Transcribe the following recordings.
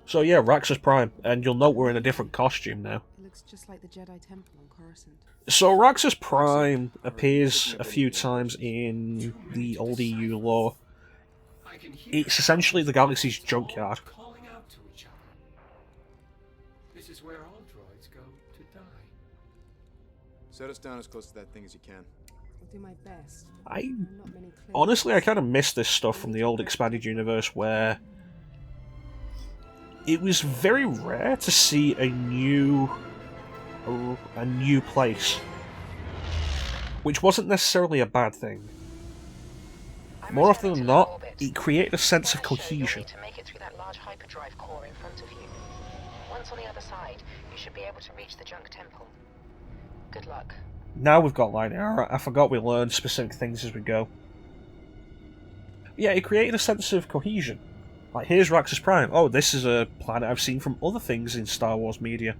So yeah, Raxus Prime, and you'll note we're in a different costume now. It looks just like the Jedi Temple on Coruscant. So Raxus Prime appears a few times in the old EU lore. It's essentially the galaxy's junkyard. Calling out to each other. This is where all droids go to die. Set us down as close to that thing as you can. I'll do my best. I Not many clear honestly, I ones. kind of miss this stuff from the old expanded universe, where it was very rare to see a new place, which wasn't necessarily a bad thing. More often than not, it created a sense of cohesion. To make it through that large hyperdrive core in front of you. Once on the other side, you should be able to reach the junk temple. Good luck. Now we've got light armor. I forgot we learned specific things as we go. Yeah, it created a sense of cohesion. Like, here's Raxus Prime. Oh, this is a planet I've seen from other things in Star Wars media.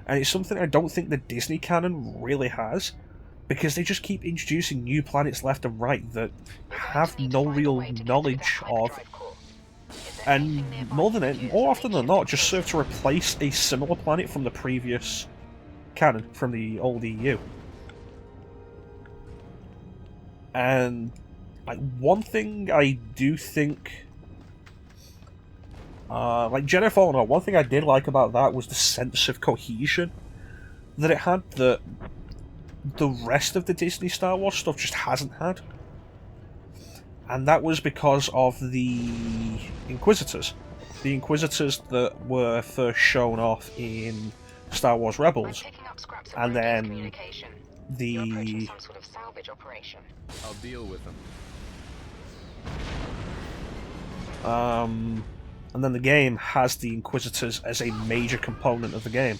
And it's something I don't think the Disney canon really has, because they just keep introducing new planets left and right that have no real knowledge of, and more often than not, just serve to replace a similar planet from the previous canon, from the old EU. And like, one thing I do think, like Jedi Fallen Order, one thing I did like about that was the sense of cohesion that it had that the rest of the Disney Star Wars stuff just hasn't had. And that was because of the Inquisitors. The Inquisitors that were first shown off in Star Wars Rebels, and then the I'll deal with them. and then the game has the Inquisitors as a major component of the game.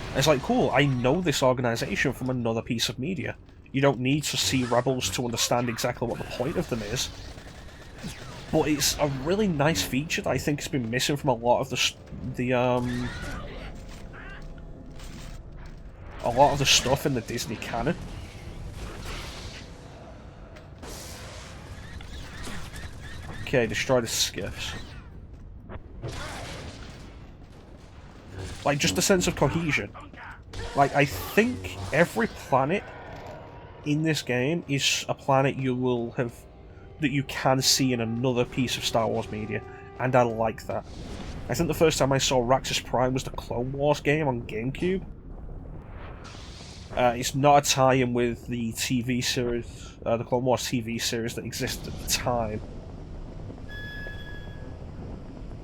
And it's like, cool, I know this organization from another piece of media. You don't need to see Rebels to understand exactly what the point of them is. But it's a really nice feature that I think has been missing from a lot of the stuff in the Disney canon. Okay, destroy the skiffs. Like, just a sense of cohesion. Like, I think every planet in this game is a planet you will have, that you can see in another piece of Star Wars media, and I like that. I think the first time I saw Raxus Prime was the Clone Wars game on GameCube. It's not a tie-in with the TV series, the Clone Wars TV series that existed at the time.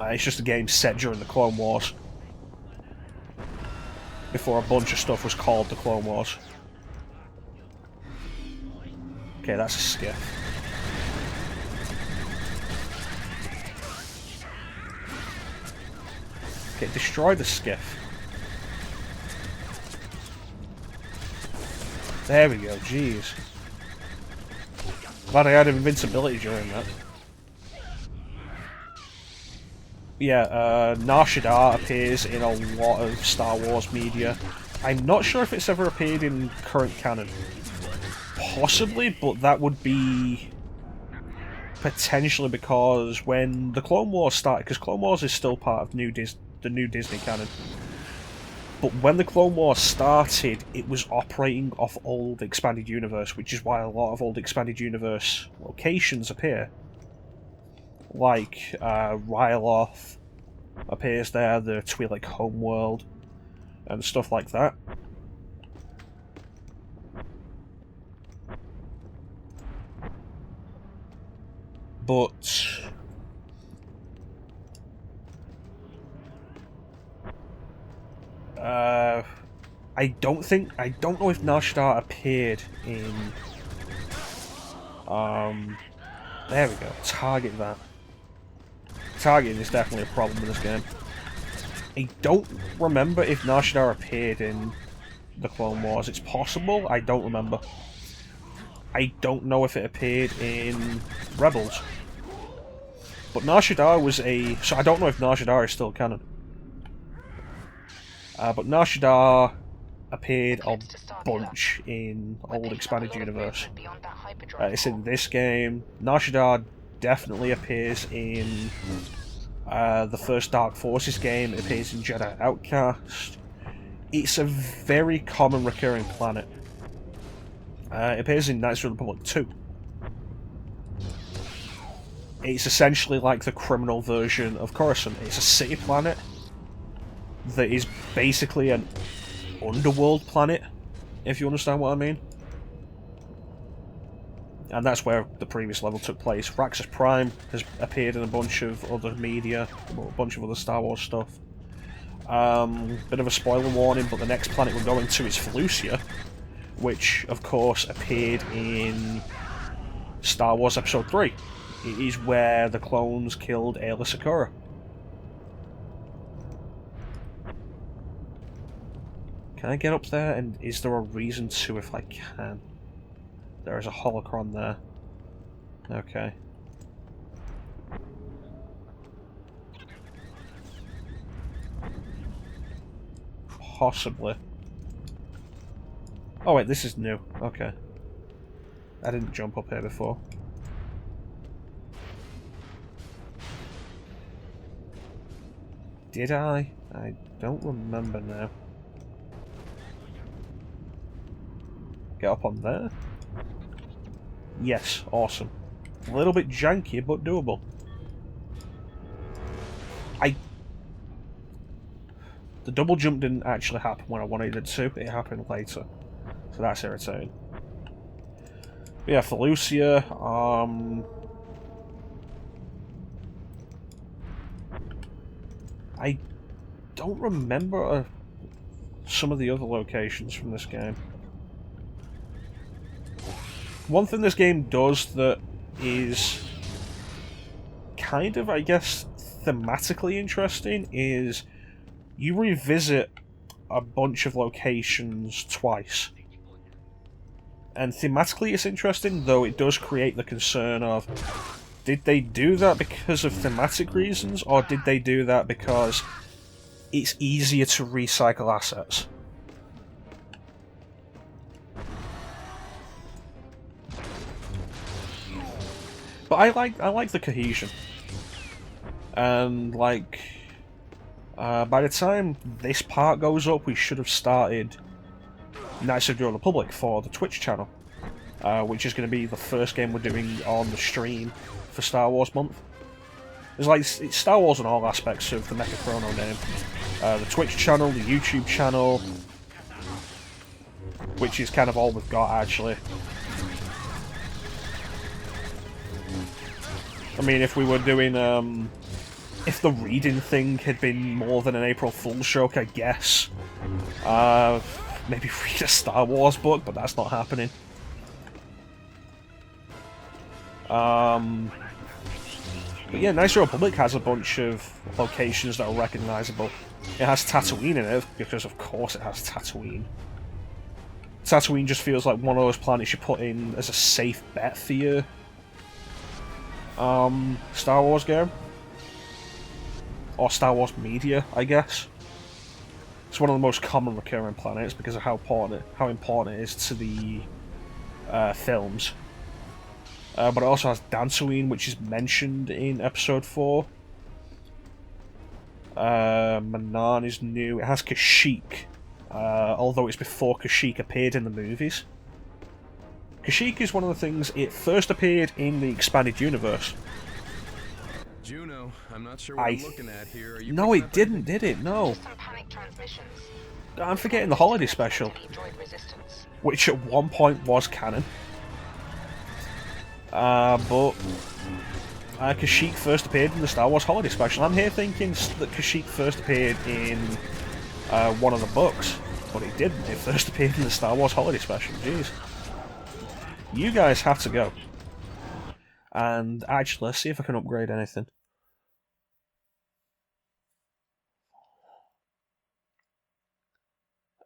It's just a game set during the Clone Wars, before a bunch of stuff was called the Clone Wars. Okay, that's a skiff. Okay, destroy the skiff. There we go, jeez. Glad I had invincibility during that. Yeah, Nar Shaddaa appears in a lot of Star Wars media. I'm not sure if it's ever appeared in current canon. Possibly, but that would be potentially because when the Clone Wars started, because Clone Wars is still part of the new Disney canon, but when the Clone Wars started, it was operating off old Expanded Universe, which is why a lot of old Expanded Universe locations appear. Like, Ryloth appears there, the Twi'lek homeworld, and stuff like that. But I don't know if Nar Shaddaa appeared in there we go, target that. Targeting is definitely a problem in this game. I don't remember if Nar Shaddaa appeared in the Clone Wars. It's possible, I don't remember. I don't know if it appeared in Rebels. But Nar Shaddaa was a... So I don't know if Nar Shaddaa is still canon. But Nar Shaddaa appeared a bunch in old Expanded Universe. It's in this game. Nar Shaddaa definitely appears in The first Dark Forces game appears in Jedi Outcast. It's a very common recurring planet. It appears in Knights of the Republic 2. It's essentially like the criminal version of Coruscant. It's a city planet that is basically an underworld planet, if you understand what I mean. And that's where the previous level took place. Raxus Prime has appeared in a bunch of other media, a bunch of other Star Wars stuff. Bit of a spoiler warning, but the next planet we're going to is Felucia, which, of course, appeared in Star Wars Episode 3. It is where the clones killed Aayla Secura. Can I get up there, and is there a reason to if I can? There is a holocron there. Okay. Possibly. Oh wait, this is new. Okay. I didn't jump up here before. Did I? I don't remember now. Get up on there? Yes, awesome. A little bit janky, but doable. The double jump didn't actually happen when I wanted it to, it happened later. So that's irritating. But yeah, Felucia, I don't remember some of the other locations from this game. One thing this game does that is kind of, I guess, thematically interesting is you revisit a bunch of locations twice. And thematically it's interesting, though it does create the concern of, did they do that because of thematic reasons, or did they do that because it's easier to recycle assets? But I like the cohesion. And like by the time this part goes up, we should have started Knights of the Old Republic for the Twitch channel, which is going to be the first game we're doing on the stream for Star Wars month. It's Star Wars in all aspects of the mecha-chrono name. The Twitch channel, the YouTube channel, which is kind of all we've got actually. I mean, if we were doing, if the reading thing had been more than an April Fool's joke, I guess. Maybe read a Star Wars book, but that's not happening. But yeah, Knights of the Republic has a bunch of locations that are recognisable. It has Tatooine in it, because of course it has Tatooine. Tatooine just feels like one of those planets you put in as a safe bet for your Star Wars game. Or Star Wars media, I guess. It's one of the most common recurring planets because of how important it is to the films. But it also has Dantooine, which is mentioned in Episode 4. Manaan is new. It has Kashyyyk, although it's before Kashyyyk appeared in the movies. Kashyyyk is one of the things, it first appeared in the expanded universe. Juno, I'm not sure what I'm looking at here. Are you No, it didn't, did it? No. Some panic transmissions. I'm forgetting the holiday special, Droid resistance. which at one point was canon. But Kashyyyk first appeared in the Star Wars holiday special. I'm here thinking that Kashyyyk first appeared in one of the books, but it didn't. It first appeared in the Star Wars holiday special. Jeez. You guys have to go. And actually, let's see if I can upgrade anything.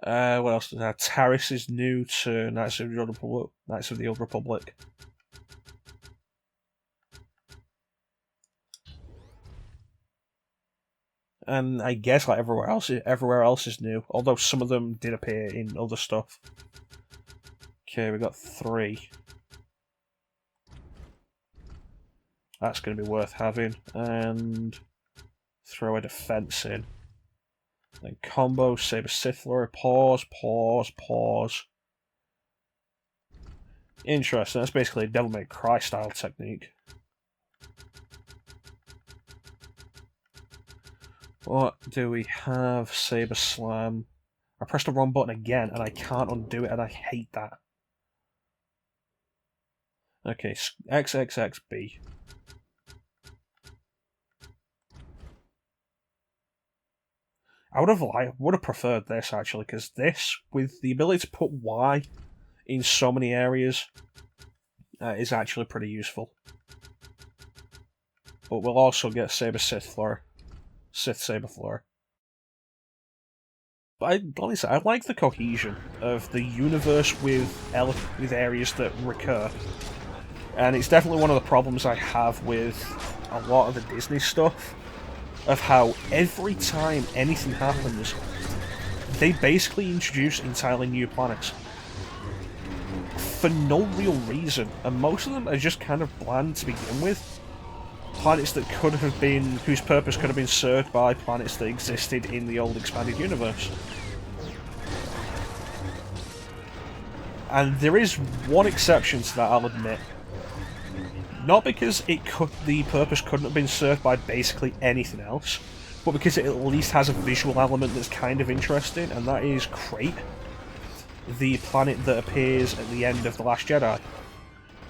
What else does that? Taris is new to Knights of the Old Republic. And I guess like everywhere else is new. Although some of them did appear in other stuff. Okay, we got 3. That's going to be worth having. And throw a defense in. Then combo, Saber Sith Lord, pause, pause, pause. Interesting, that's basically a Devil May Cry style technique. What do we have? Saber Slam. I pressed the wrong button again and I can't undo it and I hate that. Okay, XXXB. I would have preferred this actually, because this, with the ability to put Y in so many areas, is actually pretty useful. But we'll also get Saber Sith Saber Flare. But honestly, I like the cohesion of the universe with areas that recur. And it's definitely one of the problems I have with a lot of the Disney stuff, of how every time anything happens, they basically introduce entirely new planets. For no real reason, and most of them are just kind of bland to begin with. Planets that could have been, whose purpose could have been served by planets that existed in the old expanded universe. And there is one exception to that, I'll admit. Not because the purpose couldn't have been served by basically anything else, but because it at least has a visual element that's kind of interesting, and that is Crate, the planet that appears at the end of The Last Jedi.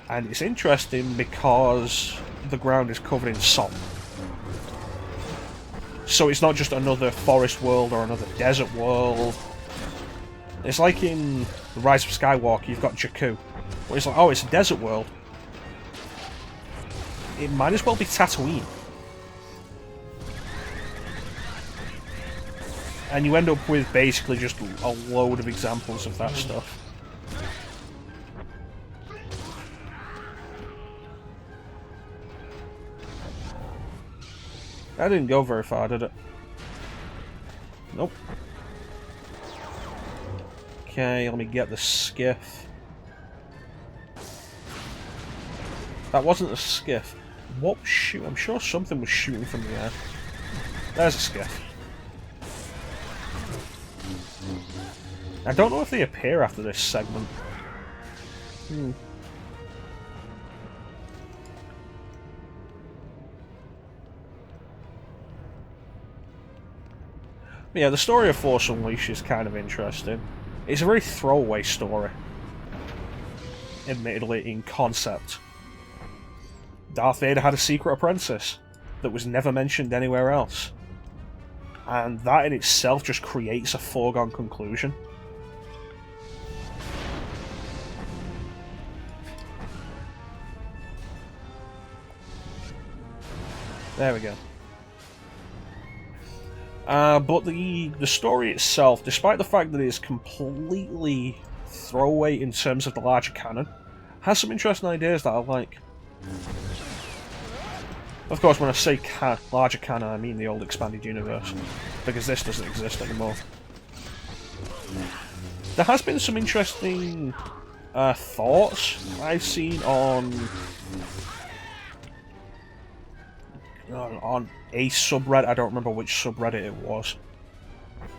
And it's interesting because the ground is covered in salt. So it's not just another forest world or another desert world. It's like in The Rise of Skywalker, you've got Jakku, where it's like, oh, it's a desert world. It might as well be Tatooine. And you end up with basically just a load of examples of that stuff. That didn't go very far, did it? Nope. Okay, let me get the skiff. That wasn't a skiff. What was shooting? I'm sure something was shooting from the air. There's a skiff. I don't know if they appear after this segment. Yeah, the story of Force Unleashed is kind of interesting. It's a very throwaway story. Admittedly, in concept. Darth Vader had a secret apprentice that was never mentioned anywhere else. And that in itself just creates a foregone conclusion. There we go. But the story itself, despite the fact that it is completely throwaway in terms of the larger canon, has some interesting ideas that I like. Of course, when I say larger canon, I mean the old expanded universe, because this doesn't exist anymore. There has been some interesting thoughts I've seen on a subreddit, I don't remember which subreddit it was,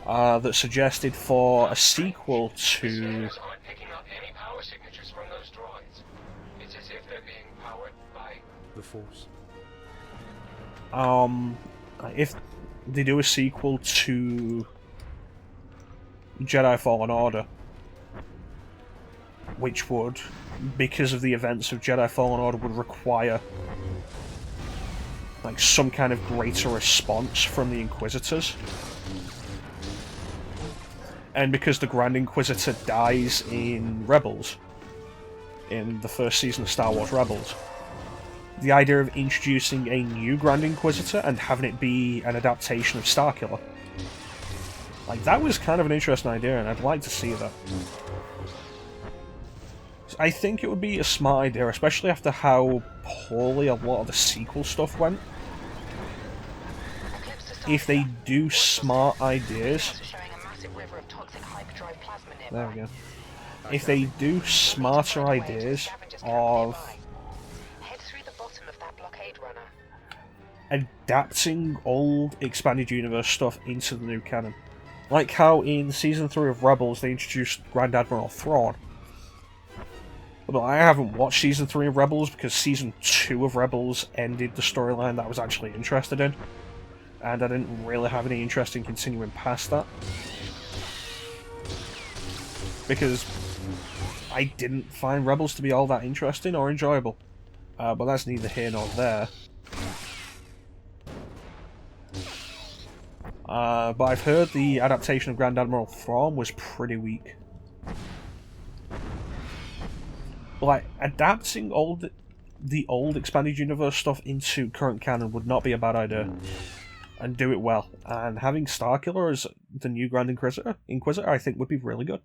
that suggested for a sequel to... Scanners aren't picking up any power signatures from those droids. It's as if they're being powered by The Force. If they do a sequel to Jedi Fallen Order, which would, because of the events of Jedi Fallen Order, would require like some kind of greater response from the Inquisitors. And because the Grand Inquisitor dies in Rebels, in the first season of Star Wars Rebels, the idea of introducing a new Grand Inquisitor and having it be an adaptation of Starkiller, like, that was kind of an interesting idea, and I'd like to see that. I think it would be a smart idea, especially after how poorly a lot of the sequel stuff went. If they do smart ideas... There we go. If they do smarter ideas of adapting old expanded universe stuff into the new canon. Like how in Season 3 of Rebels they introduced Grand Admiral Thrawn. But I haven't watched Season 3 of Rebels because Season 2 of Rebels ended the storyline that I was actually interested in. And I didn't really have any interest in continuing past that. Because I didn't find Rebels to be all that interesting or enjoyable. But that's neither here nor there. But I've heard the adaptation of Grand Admiral Thrawn was pretty weak. Like, adapting the old expanded universe stuff into current canon would not be a bad idea. And do it well. And having Starkiller as the new Grand Inquisitor, I think would be really good.